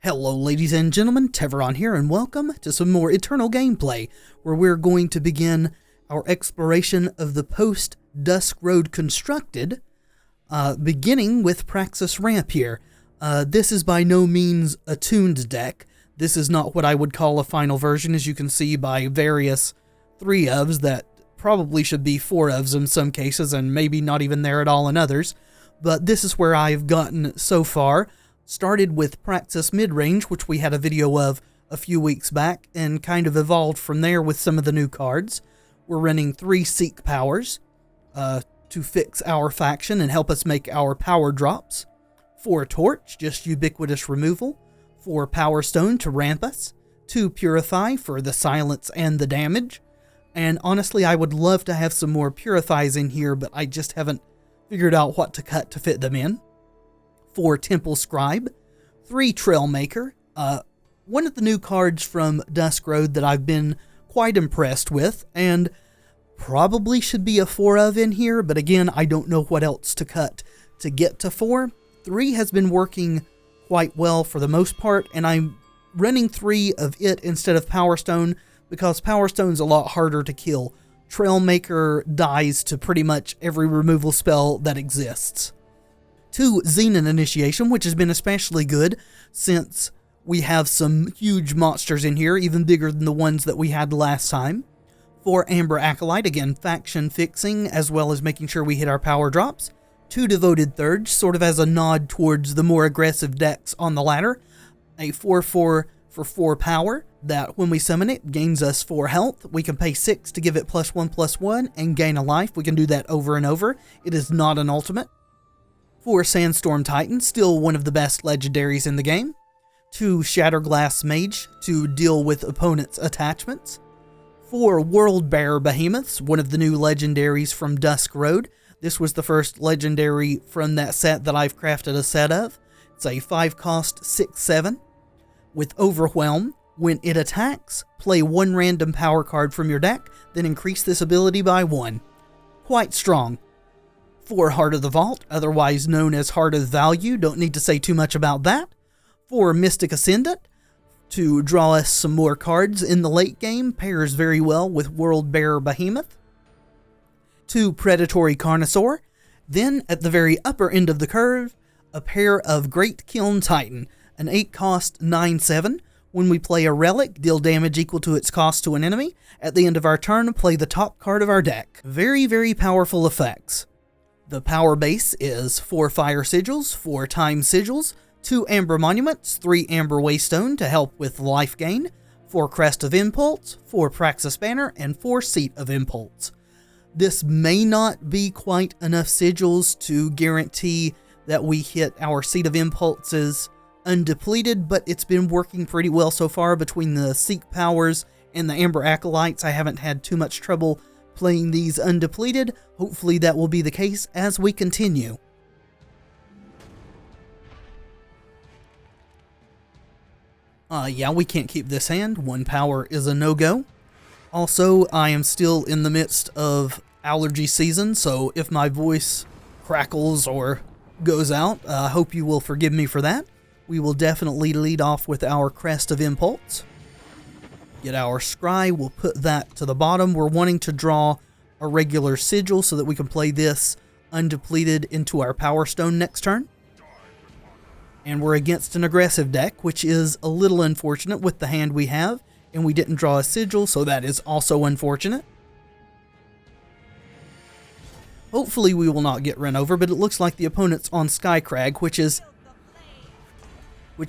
Hello ladies and gentlemen, Tevaron here, and welcome to some more Eternal gameplay, where we're going to begin our exploration of the post-Dusk Road constructed, beginning with Praxis ramp here. This is by no means a tuned deck. This is not what I would call a final version, as you can see by various 3-ofs that probably should be 4-ofs in some cases, and maybe not even there at all in others. But this is where I've gotten so far. Started with Praxis mid-range, which we had a video of a few weeks back, and kind of evolved from there with some of the new cards. We're running 3 Seek powers to fix our faction and help us make our power drops. 4 Torch, just ubiquitous removal. 4 Power Stone to ramp us. 2 Purify for the silence and the damage. And honestly, I would love to have some more Purifies in here, but I just haven't figured out what to cut to fit them in. 4 Temple Scribe, 3 Trailmaker, one of the new cards from Dusk Road that I've been quite impressed with, and probably should be a 4-of in here, but again, I don't know what else to cut to get to 4. 3 has been working quite well for the most part, and I'm running 3 of it instead of Power Stone, because Power Stone's a lot harder to kill. Trailmaker dies to pretty much every removal spell that exists. 2 Xenon Initiation, which has been especially good since we have some huge monsters in here, even bigger than the ones that we had last time. 4 Amber Acolyte, again, faction fixing, as well as making sure we hit our power drops. 2 Devoted Thurge, sort of as a nod towards the more aggressive decks on the ladder. A 4/4 for 4 power, that when we summon it, gains us 4 health. We can pay 6 to give it +1/+1 and gain a life. We can do that over and over. It is not an ultimate. 4 Sandstorm Titan, still one of the best legendaries in the game. 2 Shatterglass Mage to deal with opponents' attachments. 4 World Bearer Behemoths, one of the new legendaries from Dusk Road. This was the first legendary from that set that I've crafted a set of. It's a 5-cost 6/7 with Overwhelm. When it attacks, play 1 random power card from your deck, then increase this ability by 1. Quite strong. 4 Heart of the Vault, otherwise known as Heart of Value, don't need to say too much about that. 4 Mystic Ascendant, to draw us some more cards in the late game, pairs very well with World Bearer Behemoth. 2 Predatory Carnosaur, then at the very upper end of the curve, a pair of Great Kiln Titan, an 8-cost 9/7. When we play a relic, deal damage equal to its cost to an enemy. At the end of our turn, play the top card of our deck. Very, very powerful effects. The power base is 4 Fire Sigils, 4 Time Sigils, 2 Amber Monuments, 3 Amber Waystone to help with life gain, 4 Crest of Impulse, 4 Praxis Banner, and 4 Seat of Impulse. This may not be quite enough sigils to guarantee that we hit our Seat of Impulses undepleted, but it's been working pretty well so far between the Seek powers and the Amber Acolytes. I haven't had too much trouble playing these undepleted. Hopefully that will be the case as we continue. Yeah, we can't keep this hand. 1 power is a no-go. Also, I am still in the midst of allergy season, so if my voice crackles or goes out, I hope you will forgive me for that. We will definitely lead off with our Crest of Impulse. Get our Scry, we'll put that to the bottom. We're wanting to draw a regular sigil so that we can play this undepleted into our Power Stone next turn. And we're against an aggressive deck, which is a little unfortunate with the hand we have, and we didn't draw a sigil, so that is also unfortunate. Hopefully we will not get run over, but it looks like the opponent's on Skycrag, which is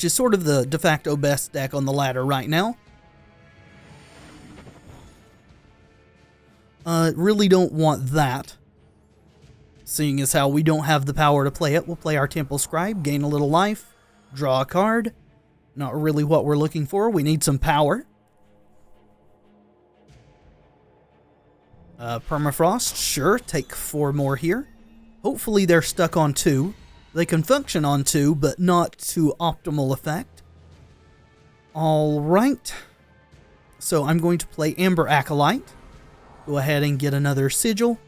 sort of the de facto best deck on the ladder right now. Really don't want that, seeing as how we don't have the power to play it. We'll play our Temple Scribe, gain a little life, draw a card. Not really what we're looking for. We need some power. Permafrost, sure, take 4 more here. Hopefully they're stuck on 2. They can function on 2, but not to optimal effect. Alright. So I'm going to play Amber Acolyte. Go ahead and get another sigil.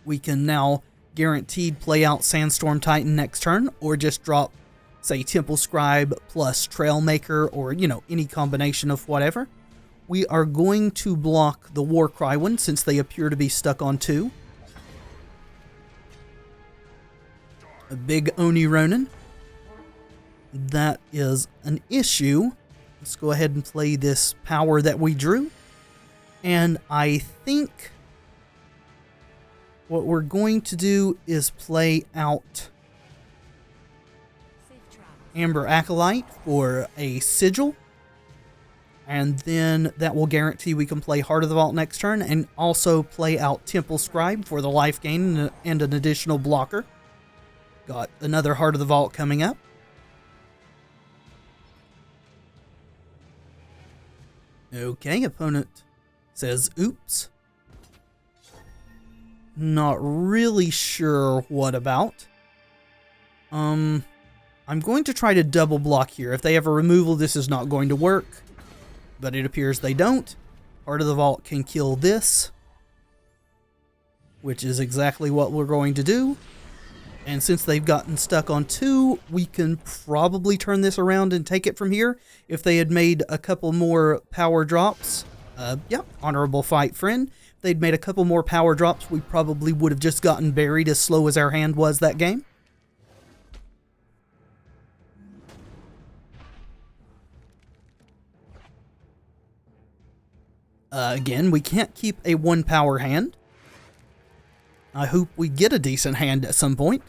We can now guaranteed play out Sandstorm Titan next turn, or just drop say, Temple Scribe plus Trailmaker, or, you know, any combination of whatever. We are going to block the Warcry one, since they appear to be stuck on 2. A big Oni Ronin. That is an issue. Let's go ahead and play this power that we drew. And I think what we're going to do is play out Amber Acolyte for a sigil. And then that will guarantee we can play Heart of the Vault next turn, and also play out Temple Scribe for the life gain and an additional blocker. Got another Heart of the Vault coming up. Okay, opponent says oops. Not really sure what about. I'm going to try to double block here. If they have a removal, this is not going to work. But it appears they don't. Heart of the Vault can kill this, which is exactly what we're going to do. And since they've gotten stuck on 2, we can probably turn this around and take it from here. If they had made a couple more power drops, yeah, honorable fight, friend. If they'd made a couple more power drops, we probably would have just gotten buried as slow as our hand was that game. Again, we can't keep a 1-power hand. I hope we get a decent hand at some point.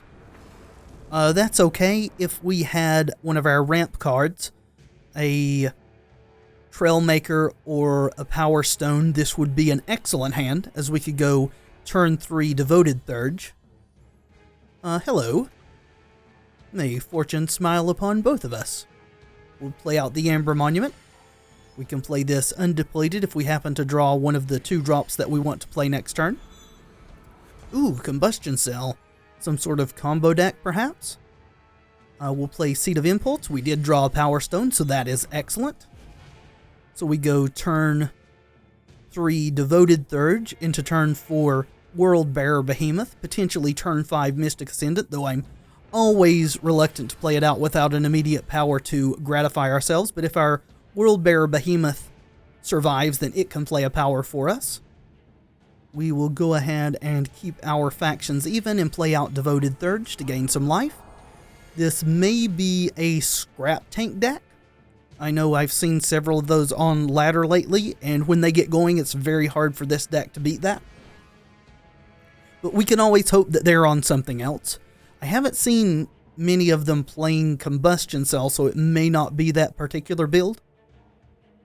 That's okay. If we had one of our ramp cards, a Trailmaker or a Power Stone, this would be an excellent hand, as we could go turn 3 Devoted Thurge. Hello. May fortune smile upon both of us. We'll play out the Amber Monument. We can play this undepleted if we happen to draw one of the 2 drops that we want to play next turn. Ooh, Combustion Cell. Some sort of combo deck, perhaps? We'll play Seed of Impulse. We did draw a Power Stone, so that is excellent. So we go turn 3 Devoted Thurge into turn 4 World Bearer Behemoth, potentially turn 5 Mystic Ascendant, though I'm always reluctant to play it out without an immediate power to gratify ourselves. But if our World Bearer Behemoth survives, then it can play a power for us. We will go ahead and keep our factions even and play out Devoted Thurge to gain some life. This may be a scrap tank deck. I know I've seen several of those on ladder lately, and when they get going, it's very hard for this deck to beat that. But we can always hope that they're on something else. I haven't seen many of them playing Combustion Cell, so it may not be that particular build.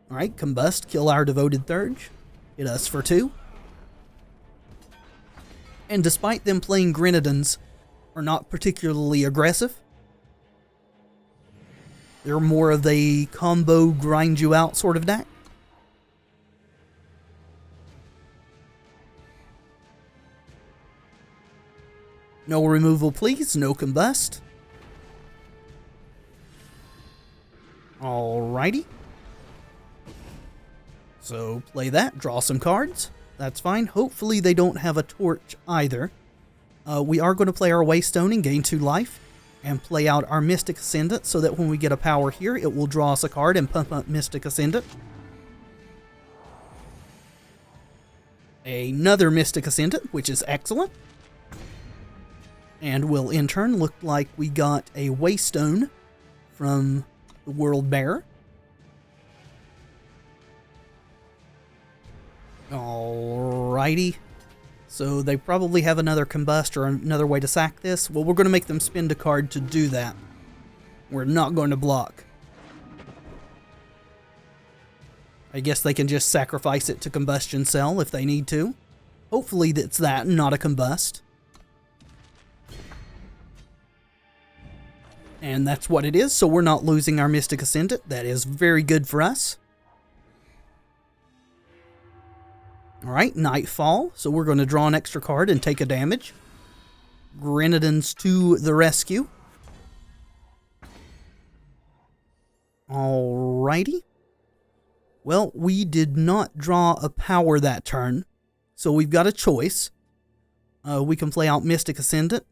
Alright, Combust, kill our Devoted Thurge. Hit us for 2. And despite them playing Grenadins, are not particularly aggressive. They're more of a combo grind you out sort of deck. No removal, please. No Combust. Alrighty. So play that, draw some cards. That's fine. Hopefully they don't have a torch either. We are going to play our Waystone and gain 2 life. And play out our Mystic Ascendant so that when we get a power here, it will draw us a card and pump up Mystic Ascendant. Another Mystic Ascendant, which is excellent. And will in turn look like we got a Waystone from the World Bearer. Alrighty. So they probably have another Combust or another way to sack this. Well, we're going to make them spend a card to do that. We're not going to block. I guess they can just sacrifice it to Combustion Cell if they need to. Hopefully it's that, not a Combust. And that's what it is, so we're not losing our Mystic Ascendant. That is very good for us. Alright, Nightfall. So we're going to draw an extra card and take a damage. Grenadins to the rescue. Alrighty. Well, we did not draw a power that turn, so we've got a choice. We can play out Mystic Ascendant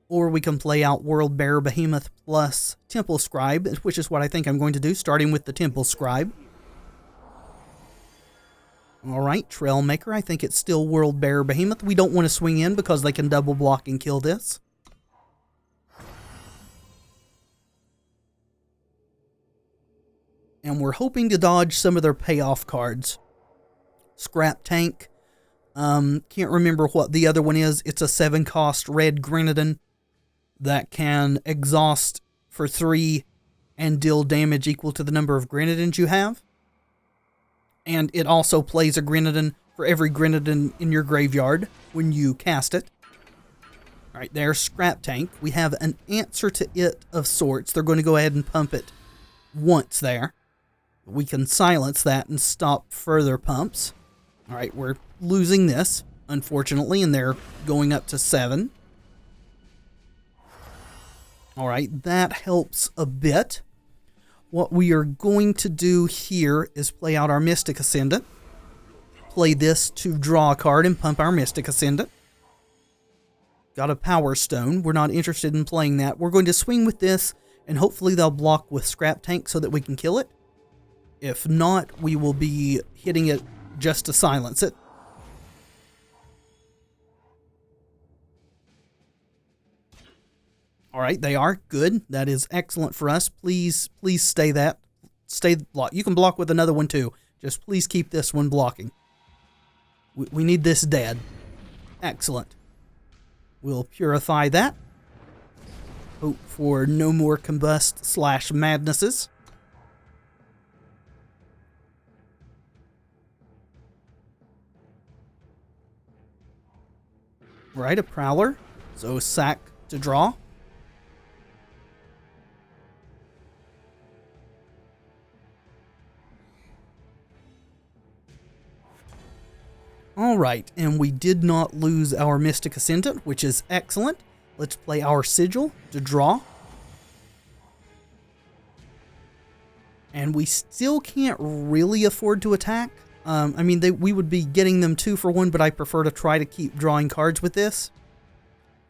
or we can play out World Bear Behemoth plus Temple Scribe, which is what I think I'm going to do, starting with the Temple Scribe. Alright, Trailmaker, I think it's still World Bear Behemoth. We don't want to swing in because they can double block and kill this. And we're hoping to dodge some of their payoff cards. Scrap Tank. Can't remember what the other one is. It's a 7-cost red Grenadin that can exhaust for 3 and deal damage equal to the number of Grenadins you have. And it also plays a Grenadin for every Grenadin in your graveyard when you cast it. Alright, there's Scrap Tank. We have an answer to it of sorts. They're going to go ahead and pump it once there. We can silence that and stop further pumps. Alright, we're losing this, unfortunately, and they're going up to 7. Alright, that helps a bit. What we are going to do here is play out our Mystic Ascendant. Play this to draw a card and pump our Mystic Ascendant. Got a Power Stone. We're not interested in playing that. We're going to swing with this, and hopefully they'll block with Scrap Tank so that we can kill it. If not, we will be hitting it just to silence it. Alright, they are. Good. That is excellent for us. Please stay that. Stay block. You can block with another one too. Just please keep this one blocking. We need this dead. Excellent. We'll purify that. Hope for no more combust / madnesses. Right, a Prowler. So sack to draw. Alright, and we did not lose our Mystic Ascendant, which is excellent. Let's play our Sigil to draw. And we still can't really afford to attack. I mean, we would be getting them 2 for 1, but I prefer to try to keep drawing cards with this.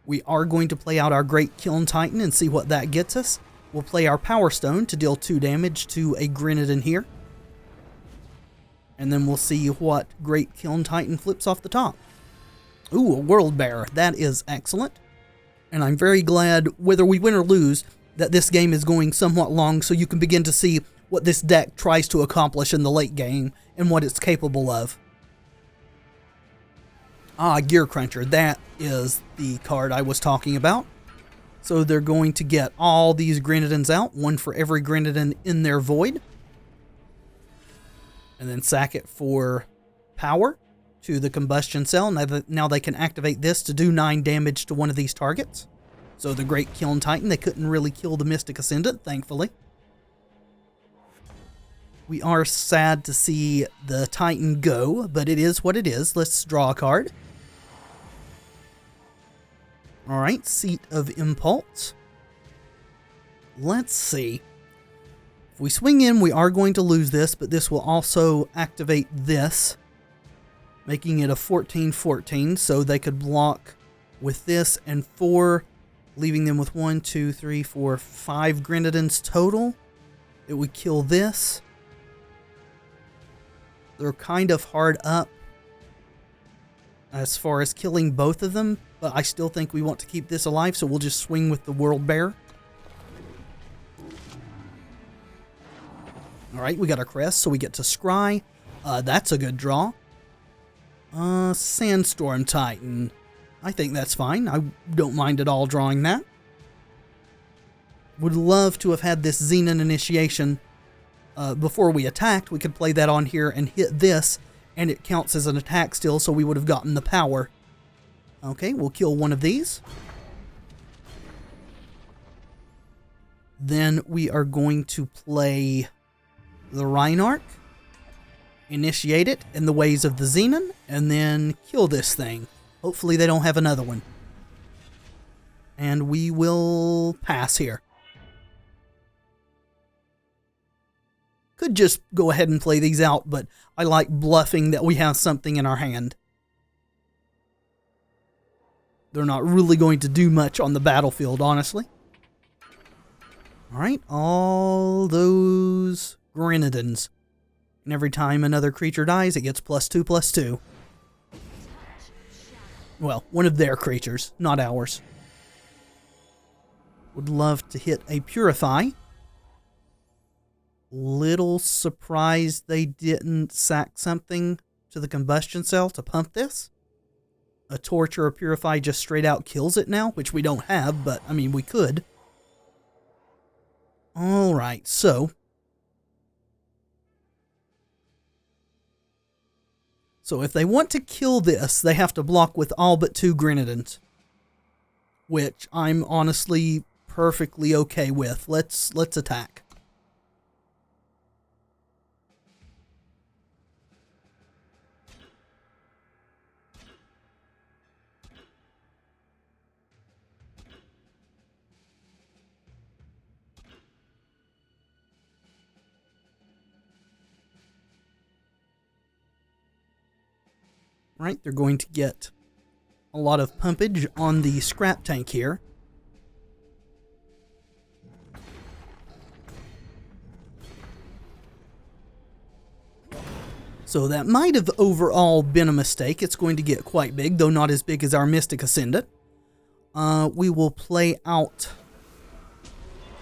We are going to play out our Great Kiln Titan and see what that gets us. We'll play our Power Stone to deal 2 damage to a Grenadin here. And then we'll see what Great Kiln Titan flips off the top. Ooh, a World Bear. That is excellent. And I'm very glad, whether we win or lose, that this game is going somewhat long so you can begin to see what this deck tries to accomplish in the late game and what it's capable of. Ah, Gear Cruncher. That is the card I was talking about. So they're going to get all these Grenadins out, 1 for every Grenadin in their void. And then sack it for power to the combustion cell. Now they can activate this to do 9 damage to one of these targets. So the Great Kiln Titan, they couldn't really kill the Mystic Ascendant, thankfully. We are sad to see the Titan go, but it is what it is. Let's draw a card. Alright, Seat of Impulse. Let's see. If we swing in, we are going to lose this, but this will also activate this, making it a 14/14, so they could block with this and 4, leaving them with 1, 2, 3, 4, 5 Grenadins total. It would kill this. They're kind of hard up as far as killing both of them, but I still think we want to keep this alive, so we'll just swing with the World Bear. Alright, we got our crest, so we get to scry. That's a good draw. Sandstorm Titan. I think that's fine. I don't mind at all drawing that. Would love to have had this Xenon Initiation before we attacked. We could play that on here and hit this, and it counts as an attack still, so we would have gotten the power. Okay, we'll kill one of these. Then we are going to play the Reinarch, initiate it in the ways of the Xenon, and then kill this thing. Hopefully they don't have another one. And we will pass here. Could just go ahead and play these out, but I like bluffing that we have something in our hand. They're not really going to do much on the battlefield, honestly. Alright, all those Grenadins. And every time another creature dies, it gets +2/+2. Well, one of their creatures, not ours. Would love to hit a Purify. Little surprised they didn't sack something to the combustion cell to pump this. A Torch or a Purify just straight out kills it now, which we don't have, but, I mean, we could. Alright, so... So if they want to kill this, they have to block with all but 2 Grenadins. Which I'm honestly perfectly okay with. Let's attack. Right, they're going to get a lot of pumpage on the scrap tank here. So that might have overall been a mistake. It's going to get quite big, though not as big as our Mystic Ascendant. We will play out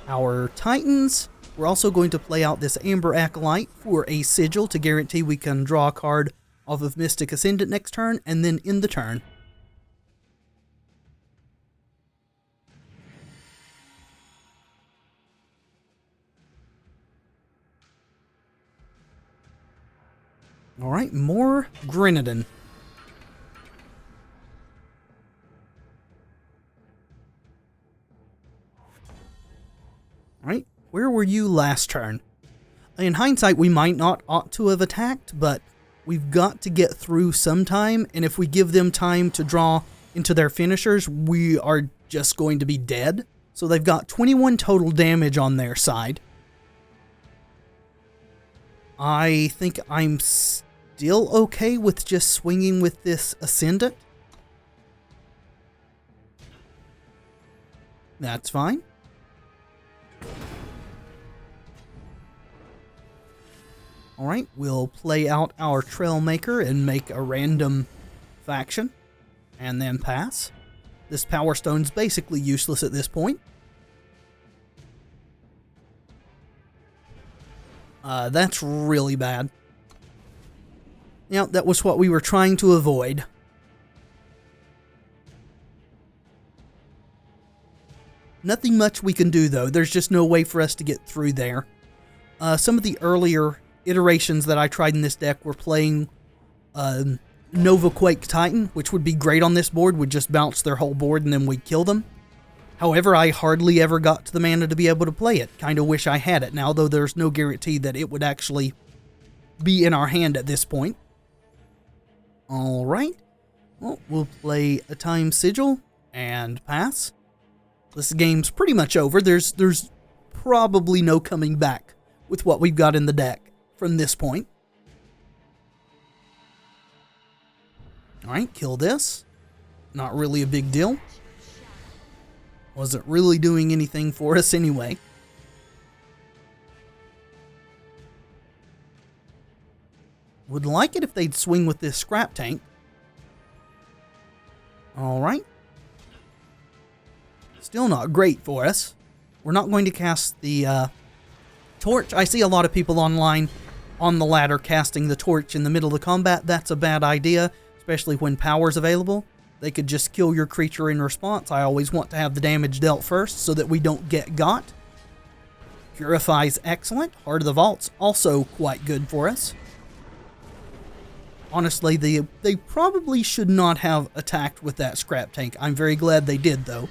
our Titans. We're also going to play out this Amber Acolyte for a sigil to guarantee we can draw a card off of Mystic Ascendant next turn, and then end the turn. Alright, more Grenadin. Alright, where were you last turn? In hindsight, we might not ought to have attacked, but we've got to get through sometime, and if we give them time to draw into their finishers, we are just going to be dead. So they've got 21 total damage on their side. I think I'm still okay with just swinging with this Ascendant. That's fine. Alright, we'll play out our Trailmaker and make a random faction, and then pass. This Power Stone's basically useless at this point. That's really bad. Yep, that was what we were trying to avoid. Nothing much we can do, though. There's just no way for us to get through there. Some of the earlier iterations that I tried in this deck were playing Nova Quake Titan, which would be great on this board, would just bounce their whole board and then we'd kill them. However, I hardly ever got to the mana to be able to play it. Kinda wish I had it now, though there's no guarantee that it would actually be in our hand at this point. Alright, well, we'll play a Time Sigil and pass. This game's pretty much over. There's probably no coming back with what we've got in the deck from this point. Alright, kill this. Not really a big deal. Wasn't really doing anything for us anyway. Would like it if they'd swing with this scrap tank. Alright. Still not great for us. We're not going to cast the torch. I see a lot of people online on the ladder casting the torch in the middle of combat. That's a bad idea, especially when power's available. They could just kill your creature in response. I always want to have the damage dealt first so that we don't get got. Purify's excellent. Heart of the Vault's also quite good for us. Honestly, they probably should not have attacked with that scrap tank. I'm very glad they did, though.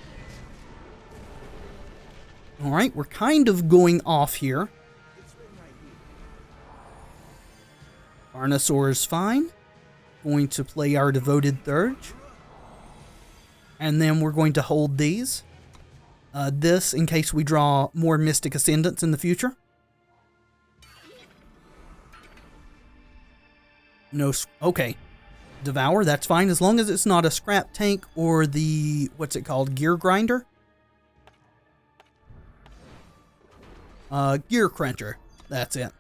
Alright, we're kind of going off here. Carnosaur's fine. Going to play our Devoted Thurge. And then we're going to hold these. This in case we draw more Mystic Ascendants in the future. No, okay. Devour, that's fine, as long as it's not a scrap tank or the, what's it called, gear grinder? Gear cruncher, that's it.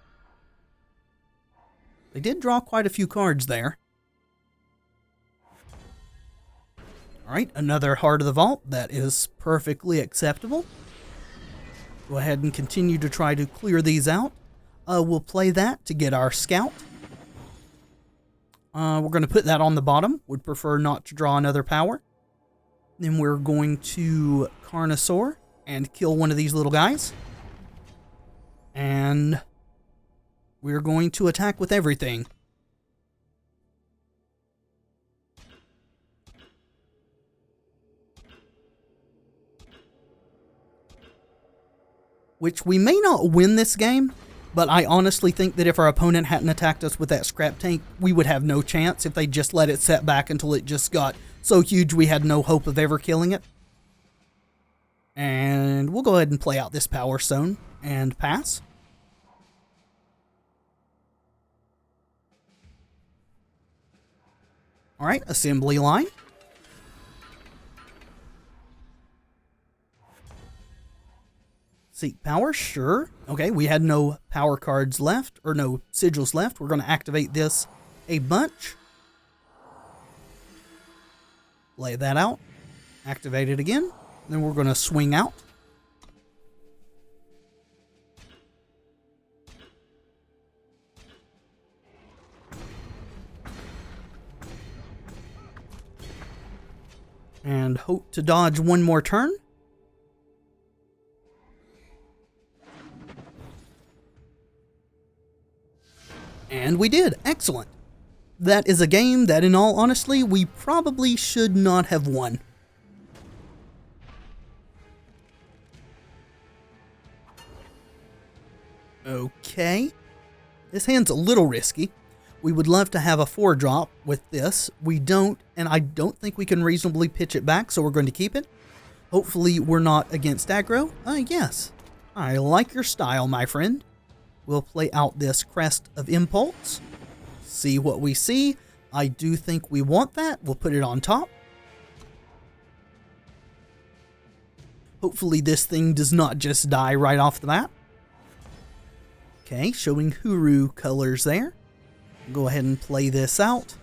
They did draw quite a few cards there. Alright, another Heart of the Vault, that is perfectly acceptable. Go ahead and continue to try to clear these out. We'll play that to get our scout. We're going to put that on the bottom. Would prefer not to draw another power. Then we're going to Carnosaur and kill one of these little guys. And we're going to attack with everything. Which we may not win this game, but I honestly think that if our opponent hadn't attacked us with that scrap tank, we would have no chance if they just let it set back until it just got so huge we had no hope of ever killing it. And we'll go ahead and play out this Power Stone and pass. Alright, assembly line. Seek power, sure. Okay, we had no power cards left, or no sigils left. We're going to activate this a bunch. Lay that out. Activate it again. Then we're going to swing out. And hope to dodge one more turn. And we did. Excellent. That is a game that, in all honesty, we probably should not have won. Okay. This hand's a little risky. We would love to have a 4-drop with this. We don't, and I don't think we can reasonably pitch it back, so we're going to keep it. Hopefully we're not against aggro. Yes. I like your style, my friend. We'll play out this Crest of Impulse. See what we see. I do think we want that. We'll put it on top. Hopefully this thing does not just die right off the bat. Okay, showing Huru colors there. Go ahead and play this out.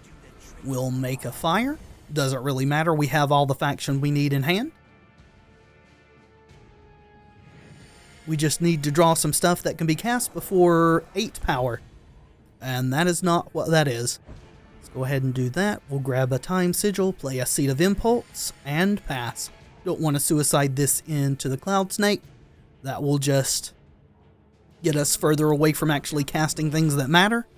We'll make a fire. Doesn't really matter. We have all the faction we need in hand. We just need to draw some stuff that can be cast before 8 power. And that is not what that is. Let's go ahead and do that. We'll grab a Time Sigil, play a Seed of Impulse, and pass. Don't want to suicide this into the Cloud Snake. That will just get us further away from actually casting things that matter.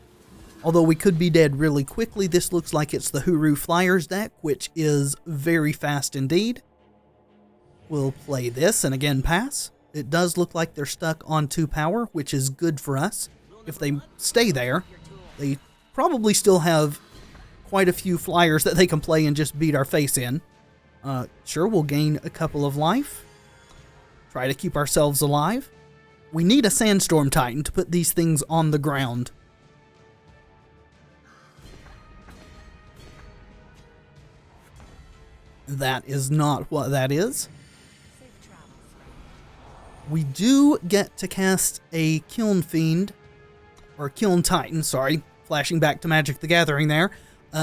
Although we could be dead really quickly, this looks like it's the Huru Flyers deck, which is very fast indeed. We'll play this and again pass. It does look like they're stuck on 2 power, which is good for us. If they stay there, they probably still have quite a few flyers that they can play and just beat our face in. Sure, we'll gain a couple of life. Try to keep ourselves alive. We need a Sandstorm Titan to put these things on the ground. That is not what that is. We do get to cast a Kiln Fiend, or Kiln Titan, sorry, flashing back to Magic the Gathering there.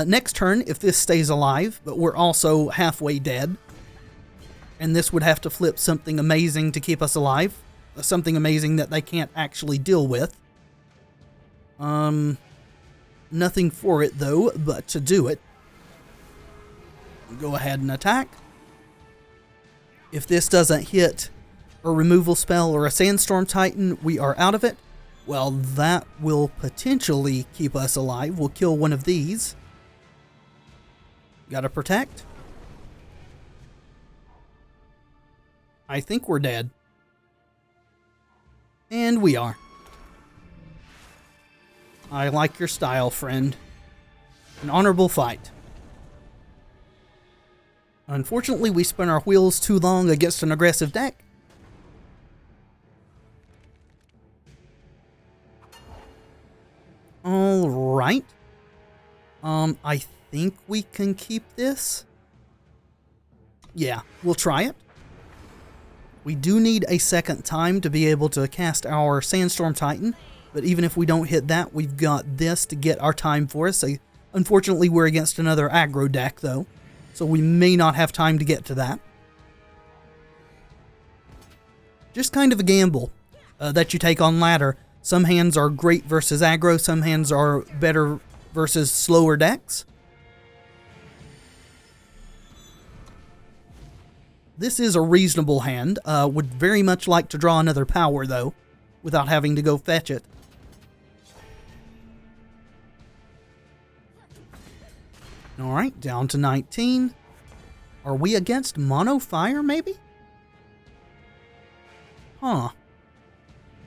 Next turn, if this stays alive, but we're also halfway dead, and this would have to flip something amazing to keep us alive, something amazing that they can't actually deal with. Nothing for it, though, but to do it. Go ahead and attack. If this doesn't hit a removal spell or a Sandstorm Titan, we are out of it. Well, that will potentially keep us alive. We'll kill one of these. Gotta protect. I think we're dead. And we are. I like your style, friend. An honorable fight. Unfortunately, we spun our wheels too long against an aggressive deck. Alright. I think we can keep this. Yeah, we'll try it. We do need a second time to be able to cast our Sandstorm Titan, but even if we don't hit that, we've got this to get our time for us. So, unfortunately, we're against another aggro deck, though, so we may not have time to get to that. Just kind of a gamble that you take on ladder. Some hands are great versus aggro, some hands are better versus slower decks. This is a reasonable hand. Would very much like to draw another power, though, without having to go fetch it. Alright, down to 19. Are we against mono fire, maybe? Huh.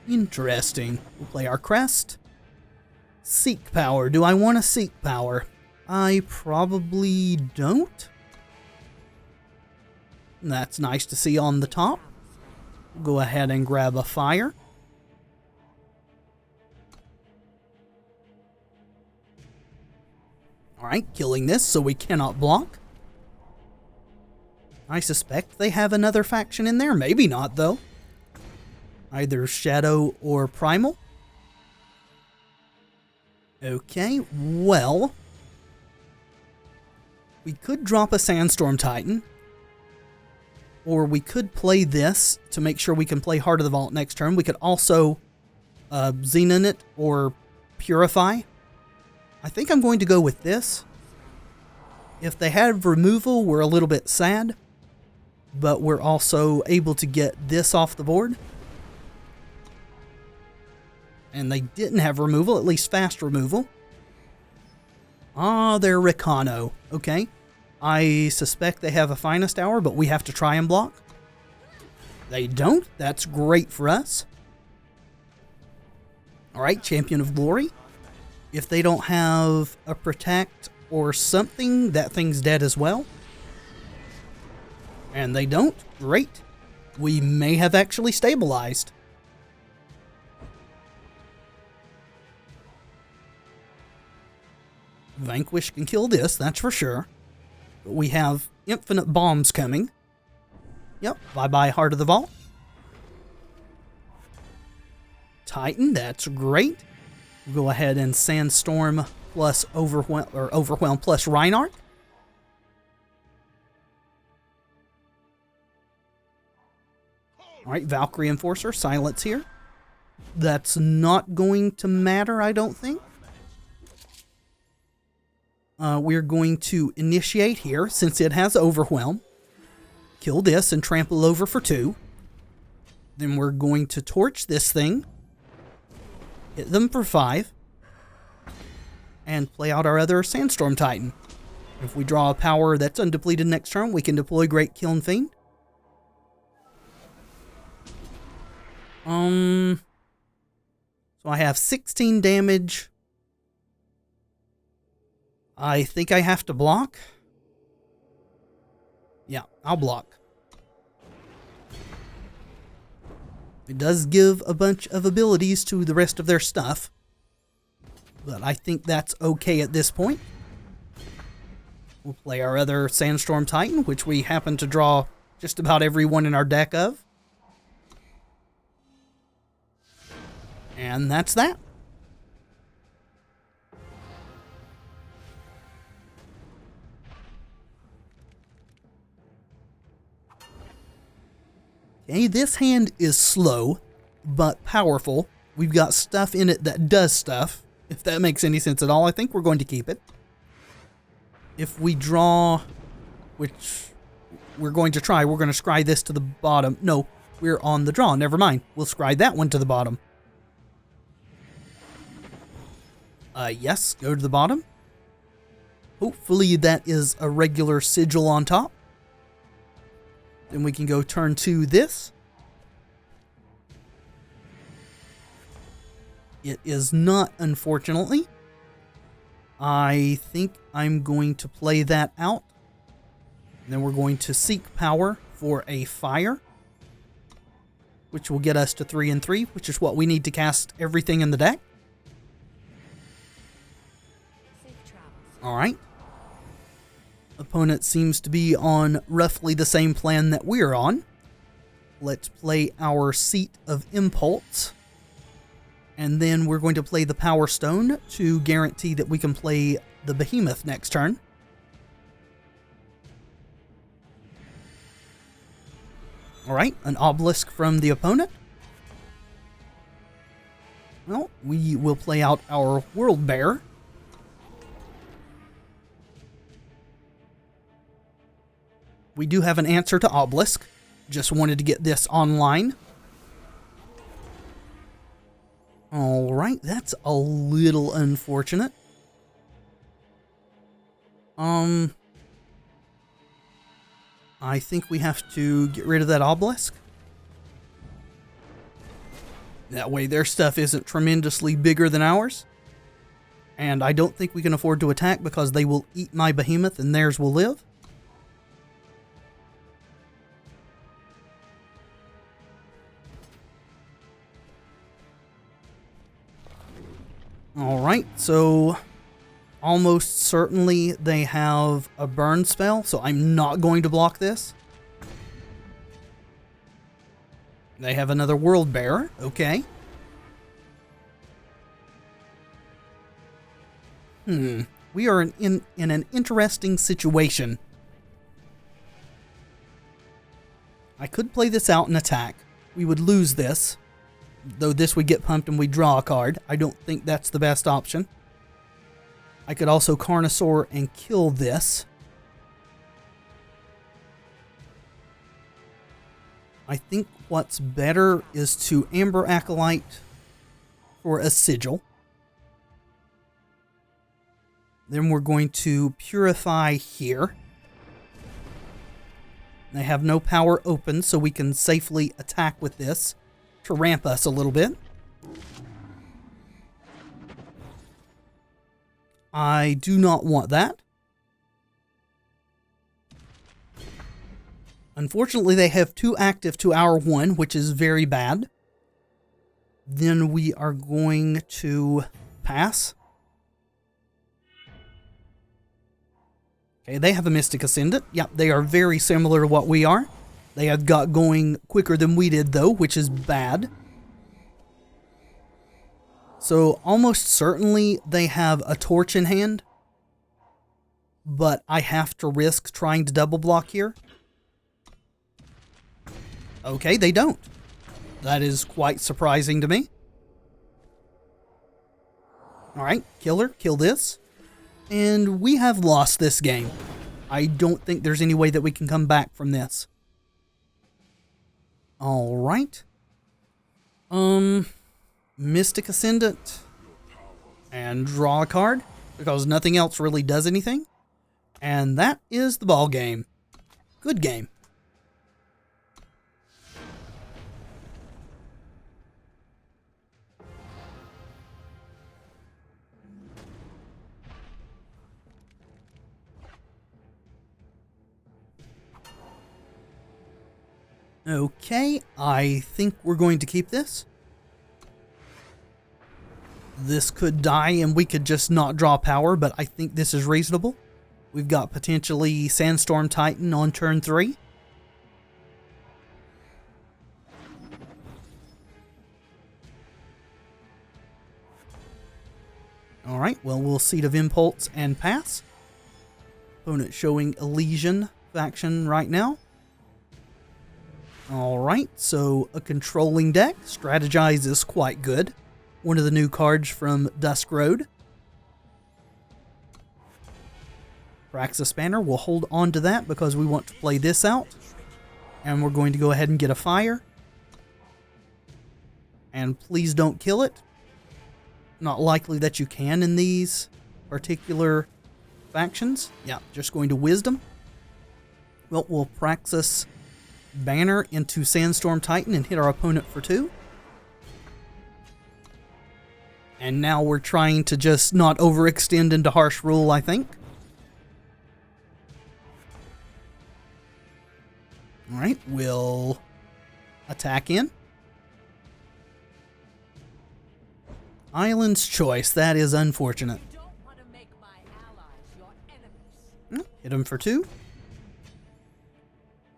Interesting. We'll play our crest. Seek power. Do I want to seek power? I probably don't. That's nice to see on the top. Go ahead and grab a fire. Alright, killing this so we cannot block. I suspect they have another faction in there. Maybe not, though. Either Shadow or Primal. Okay, well, we could drop a Sandstorm Titan, or we could play this to make sure we can play Heart of the Vault next turn. We could also Xenon it or Purify. I think I'm going to go with this. If they had removal, we're a little bit sad, but we're also able to get this off the board. And they didn't have removal, at least fast removal. Ah, they're Ricano. Okay. I suspect they have a Finest Hour, but we have to try and block. They don't. That's great for us. Alright, Champion of Glory. If they don't have a Protect or something, that thing's dead as well. And they don't. Great. We may have actually stabilized. Vanquish can kill this, that's for sure. But we have infinite bombs coming. Yep, bye-bye Heart of the Vault. Titan, that's great. We'll go ahead and Sandstorm plus Overwhelm plus Reinhardt. Alright, Valkyrie Enforcer, silence here. That's not going to matter, I don't think. We're going to initiate here, since it has Overwhelm. Kill this and trample over for 2. Then we're going to torch this thing. Hit them for 5. And play out our other Sandstorm Titan. If we draw a power that's undepleted next turn, we can deploy Great Kiln Fiend. So I have 16 damage. I think I have to block. Yeah, I'll block. It does give a bunch of abilities to the rest of their stuff, but I think that's okay at this point. We'll play our other Sandstorm Titan, which we happen to draw just about everyone in our deck of. And that's that. Okay, this hand is slow, but powerful. We've got stuff in it that does stuff. If that makes any sense at all, I think we're going to keep it. If we draw, which we're going to try, we're going to scry this to the bottom. No, we're on the draw. Never mind. We'll scry that one to the bottom. Yes, go to the bottom. Hopefully that is a regular sigil on top. Then we can go turn to this. It is not, unfortunately. I think I'm going to play that out. And then we're going to seek power for a fire, which will get us to 3 and 3, which is what we need to cast everything in the deck. Alright. Opponent seems to be on roughly the same plan that we're on. Let's play our Seat of Impulse. And then we're going to play the Power Stone to guarantee that we can play the Behemoth next turn. Alright, an Obelisk from the opponent. Well, we will play out our World Bear. We do have an answer to Obelisk. Just wanted to get this online. Alright, that's a little unfortunate. I think we have to get rid of that Obelisk. That way their stuff isn't tremendously bigger than ours. And I don't think we can afford to attack because they will eat my Behemoth and theirs will live. Alright, so almost certainly they have a burn spell, so I'm not going to block this. They have another World Bearer, okay. We are in an interesting situation. I could play this out and attack. We would lose this. Though this would get pumped and we draw a card. I don't think that's the best option. I could also Carnosaur and kill this. I think what's better is to Amber Acolyte for a Sigil. Then we're going to Purify here. They have no power open, so we can safely attack with this to ramp us a little bit. I do not want that. Unfortunately, they have 2 active to our 1, which is very bad. Then we are going to pass. Okay, they have a Mystic Ascendant. Yep, they are very similar to what we are. They have got going quicker than we did, though, which is bad. So, almost certainly they have a Torch in hand. But I have to risk trying to double block here. Okay, they don't. That is quite surprising to me. Alright, killer, kill this. And we have lost this game. I don't think there's any way that we can come back from this. Alright. Mystic Ascendant. And draw a card, because nothing else really does anything. And that is the ball game. Good game. Okay, I think we're going to keep this. This could die and we could just not draw power, but I think this is reasonable. We've got potentially Sandstorm Titan on turn 3. Alright, well, we'll Seat of Impulse and pass. Opponent showing Elysian faction right now. Alright, so a controlling deck. Strategize is quite good. One of the new cards from Dusk Road. Praxis Banner, we'll hold on to that because we want to play this out. And we're going to go ahead and get a fire. And please don't kill it. Not likely that you can in these particular factions. Yeah, just going to Wisdom. Well, we'll Praxis Banner into Sandstorm Titan and hit our opponent for 2. And now we're trying to just not overextend into Harsh Rule, I think. Alright, we'll attack in. Island's Choice, that is unfortunate. Hit him for 2.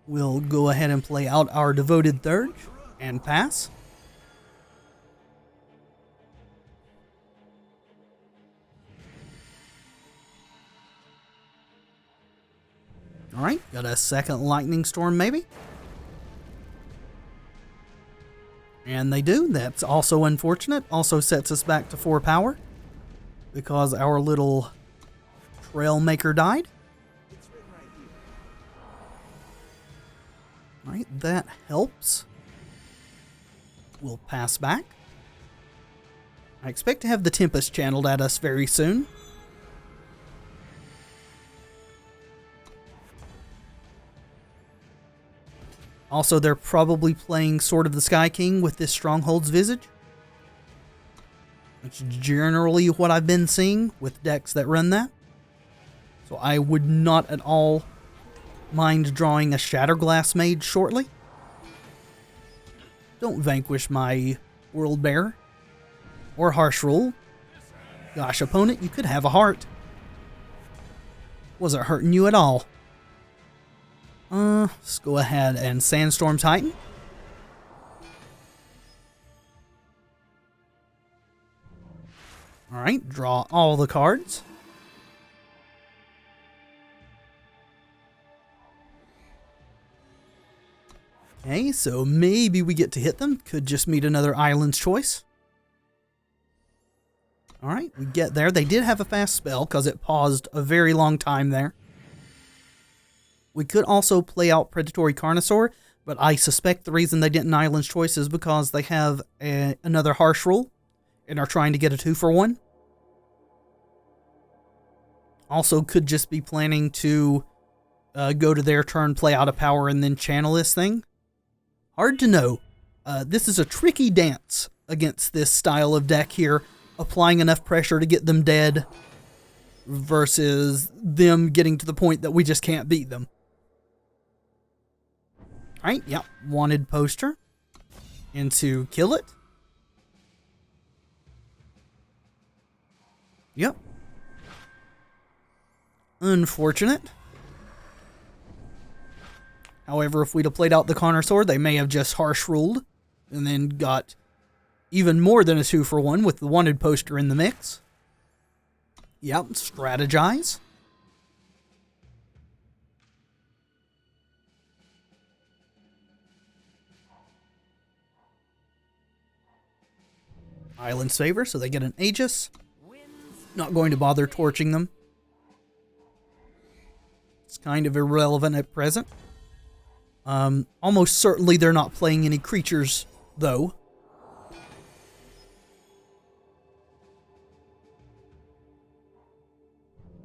We'll go ahead and play out our Devoted Third and pass. Alright, got a second Lightning Storm maybe? And they do. That's also unfortunate. Also sets us back to 4 power because our little Trail Maker died. Alright, that helps. We'll pass back. I expect to have the Tempest channeled at us very soon. Also, they're probably playing Sword of the Sky King with this Stronghold's Visage. Which is generally what I've been seeing with decks that run that. So I would not at all mind drawing a Shatterglass Mage shortly. Don't vanquish my World Bearer. Or Harsh Rule. Gosh, opponent, you could have a heart. Wasn't hurting you at all. Let's go ahead and Sandstorm Titan. Alright, draw all the cards. Okay, so maybe we get to hit them. Could just meet another Island's Choice. Alright, we get there. They did have a fast spell because it paused a very long time there. We could also play out Predatory Carnosaur, but I suspect the reason they didn't Island's Choice is because they have another Harsh Rule and are trying to get a 2-for-1. Also could just be planning to go to their turn, play out a power, and then channel this thing. Hard to know. This is a tricky dance against this style of deck here, applying enough pressure to get them dead versus them getting to the point that we just can't beat them. Alright, yep, wanted poster into kill it. Yep. Unfortunate. However, if we'd have played out the Carnosaur, they may have just Harsh Ruled and then got even more than a 2-for-1 with the wanted poster in the mix. Yep, strategize. Island's Favor, so they get an Aegis. Not going to bother torching them. It's kind of irrelevant at present. Almost certainly they're not playing any creatures, though.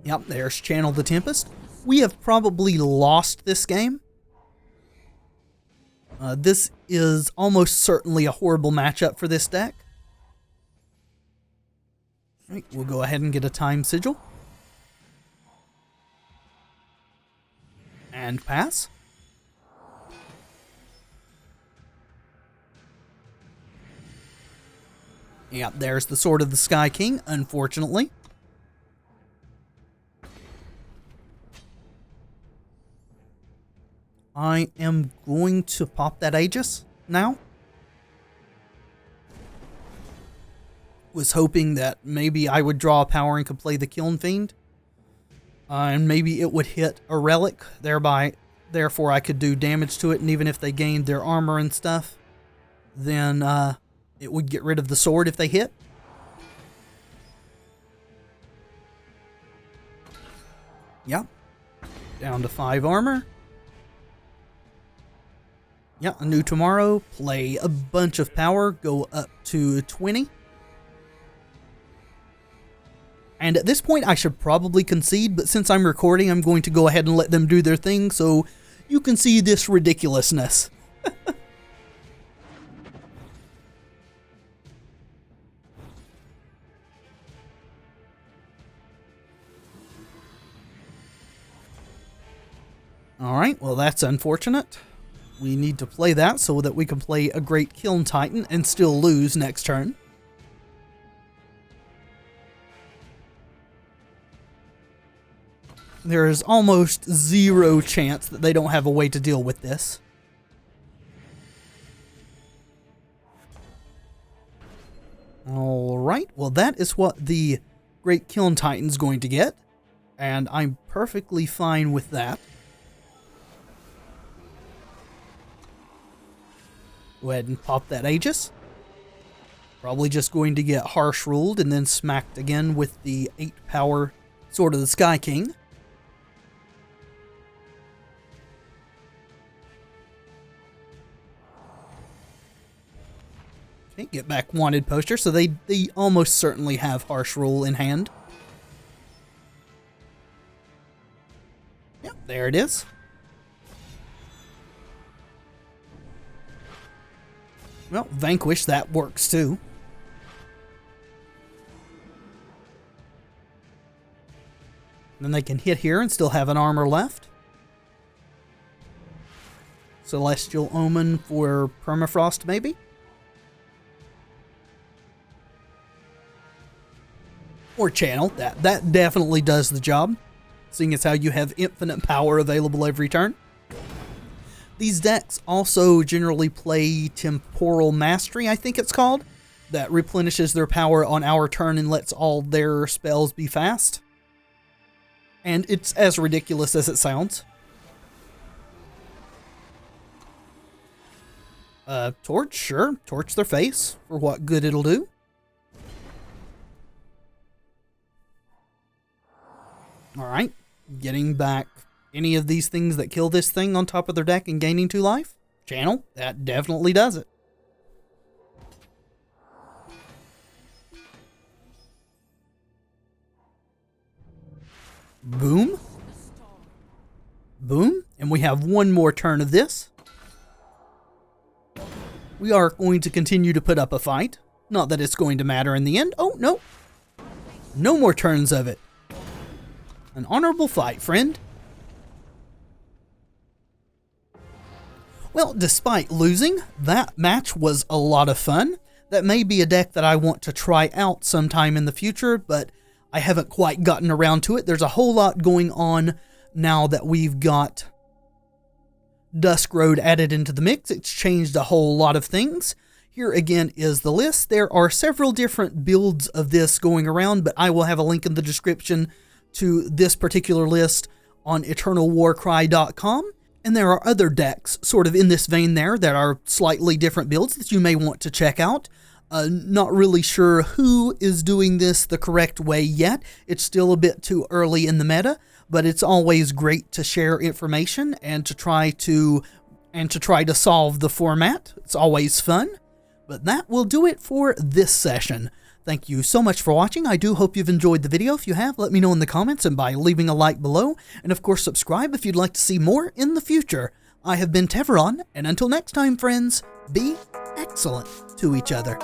Yep, there's Channel the Tempest. We have probably lost this game. This is almost certainly a horrible matchup for this deck. Right, we'll go ahead and get a Time Sigil. And pass. Yeah, there's the Sword of the Sky King, unfortunately. I am going to pop that Aegis now. Was hoping that maybe I would draw a power and could play the Kiln Fiend. And maybe it would hit a relic, therefore I could do damage to it, and even if they gained their armor and stuff, then it would get rid of the sword if they hit. Yep. Down to 5 armor. Yeah, a new tomorrow, play a bunch of power, go up to 20. And at this point, I should probably concede, but since I'm recording, I'm going to go ahead and let them do their thing so you can see this ridiculousness. Alright, well that's unfortunate. We need to play that so that we can play a Great Kiln Titan and still lose next turn. There is almost zero chance that they don't have a way to deal with this. Alright, well that is what the Great Kiln Titan's going to get, and I'm perfectly fine with that. Go ahead and pop that Aegis. Probably just going to get harsh ruled and then smacked again with the 8 power Sword of the Sky King. Okay, get back wanted poster, so they almost certainly have harsh rule in hand. Yep, there it is. Well, Vanquish, that works too. Then they can hit here and still have an armor left. Celestial Omen for Permafrost, maybe? Or Channel. That definitely does the job, seeing as how you have infinite power available every turn. These decks also generally play Temporal Mastery, I think it's called, that replenishes their power on our turn and lets all their spells be fast. And it's as ridiculous as it sounds. Torch, sure. Torch their face for what good it'll do. Alright, getting back any of these things that kill this thing on top of their deck and gaining 2 life. Channel, that definitely does it. Boom. Boom. And we have one more turn of this. We are going to continue to put up a fight. Not that it's going to matter in the end. Oh, no. No more turns of it. An honorable fight, friend. Well, despite losing, that match was a lot of fun. That may be a deck that I want to try out sometime in the future, but I haven't quite gotten around to it. There's a whole lot going on now that we've got Dusk Road added into the mix. It's changed a whole lot of things. Here again is the list. There are several different builds of this going around, but I will have a link in the description to this particular list on eternalwarcry.com. And there are other decks sort of in this vein there that are slightly different builds that you may want to check out. Not really sure who is doing this the correct way yet. It's still a bit too early in the meta, but it's always great to share information and to try to solve the format. It's always fun. But that will do it for this session. Thank you so much for watching. I do hope you've enjoyed the video. If you have, let me know in the comments and by leaving a like below. And of course, subscribe if you'd like to see more in the future. I have been Tevaron, and until next time, friends, be excellent to each other.